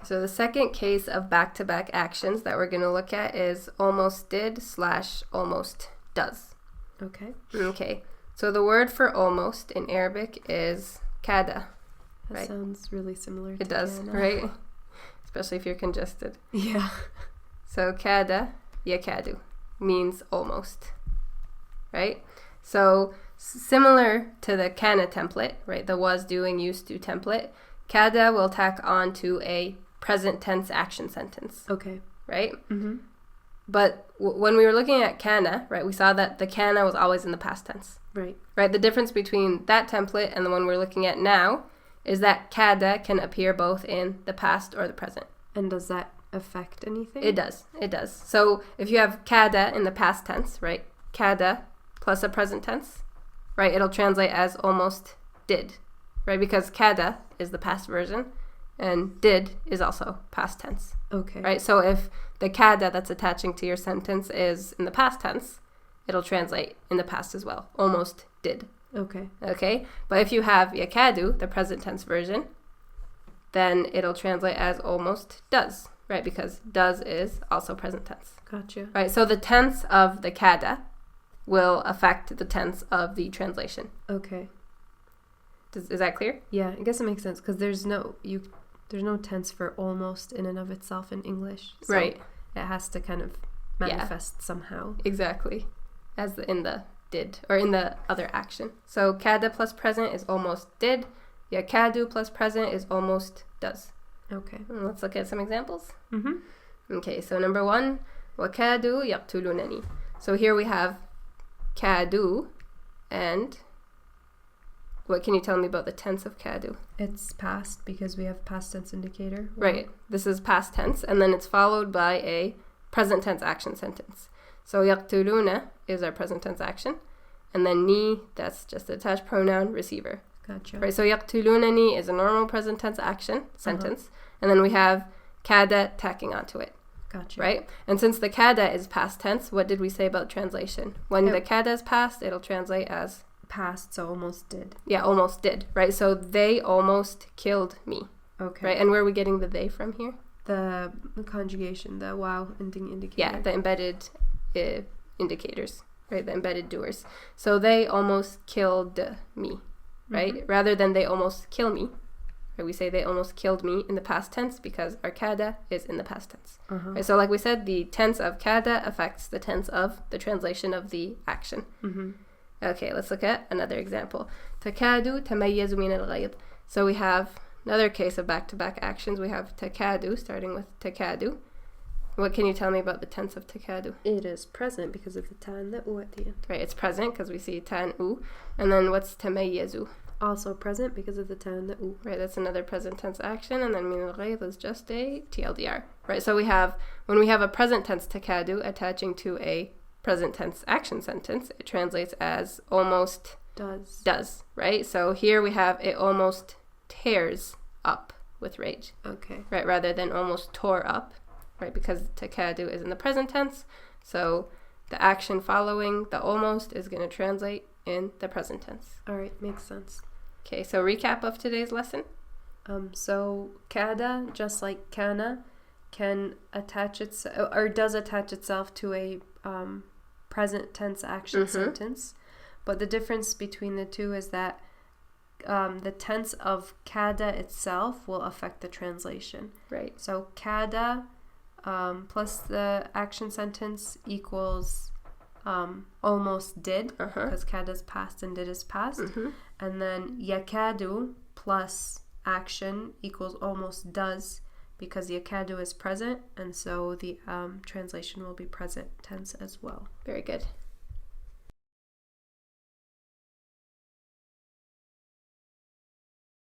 So the second case of back-to-back actions that we're going to look at is almost did / almost does. Okay. Okay. So the word for almost in Arabic is kada. That right? sounds really similar to It does, kana. right? Especially if you're congested. Yeah. So kada, yakadu means almost, right? So similar to the kana template, right? The was, doing, used to template, kada will tack on to a present tense action sentence, Okay. right? Mm-hmm. But when we were looking at kana, right, we saw that the kana was always in the past tense, Right. right? The difference between that template and the one we're looking at now is that kada can appear both in the past or the present. And does that affect anything? It does. It does. So if you have kada in the past tense, right, kada plus a present tense, right, it'll translate as almost did, right, because kada is the past version and did is also past tense, Okay. right? So if the kada that's attaching to your sentence is in the past tense, it'll translate in the past as well, almost did. Okay. Okay, but if you have yakadu, the present tense version, then it'll translate as almost does, right? Because does is also present tense. Gotcha. Right, so the tense of the kada will affect the tense of the translation. Okay. Is that clear? Yeah, I guess it makes sense because there's no tense for almost in and of itself in English. So Right. It has to kind of manifest somehow. Exactly. As in the did, or in the other action. So kada plus present is almost did. Yakadu plus present is almost does. Okay. Let's look at some examples. Mm-hmm. Okay, so number 1, وَكَادُوا يَقْتُلُونَنِي. So here we have kadu, and what can you tell me about the tense of kadu? It's past because we have past tense indicator. Right, this is past tense, and then it's followed by a present tense action sentence. So يَقْتُلُونَ is our present tense action, and then ni, that's just the attached pronoun, receiver. Gotcha. Right, so يَقْتُلُونَني is a normal present tense action sentence, and then we have kada tacking onto it. Gotcha. Right? And since the kada is past tense, what did we say about translation? When the kada is past, it'll translate as Past, so almost did. yeah, almost did, right? So they almost killed me, Okay. right? And where are we getting the they from here? The conjugation, the wow ending indicator. Yeah, the embedded indicators, right? The embedded doers. So they almost killed me, right? Mm-hmm. Rather than they almost kill me, right? We say they almost killed me in the past tense because our kada is in the past tense. Uh-huh. Right? So like we said, the tense of kada affects the tense of the translation of the action. Mm-hmm. Okay, let's look at another example. تكاد تميز من الغيظ. So we have another case of back-to-back actions. We have takadu, starting with takadu. What can you tell me about the tense of takadu? It is present because of the ta and the u at the end. Right, it's present because we see ta and u. And then what's tamayyazu? Also present because of the ta and the u. Right, that's another present tense action. And then min al-ghayth is just a TLDR. Right, so we have, when we have a present tense takadu attaching to a present tense action sentence, it translates as almost does, right? So here we have it almost tears up with rage, Okay. right? Rather than almost tore up, right? Because takadu is in the present tense. So the action following the almost is going to translate in the present tense. All right, makes sense. Okay, so recap of today's lesson. So kada, just like kana, can attach itself or does attach itself to a present tense action sentence, but the difference between the two is that the tense of kada itself will affect the translation. Right. So kada plus the action sentence equals almost did, because kada is past and did is past, and then yakadu plus action equals almost does, because yakadu is present, and so the translation will be present tense as well. Very good.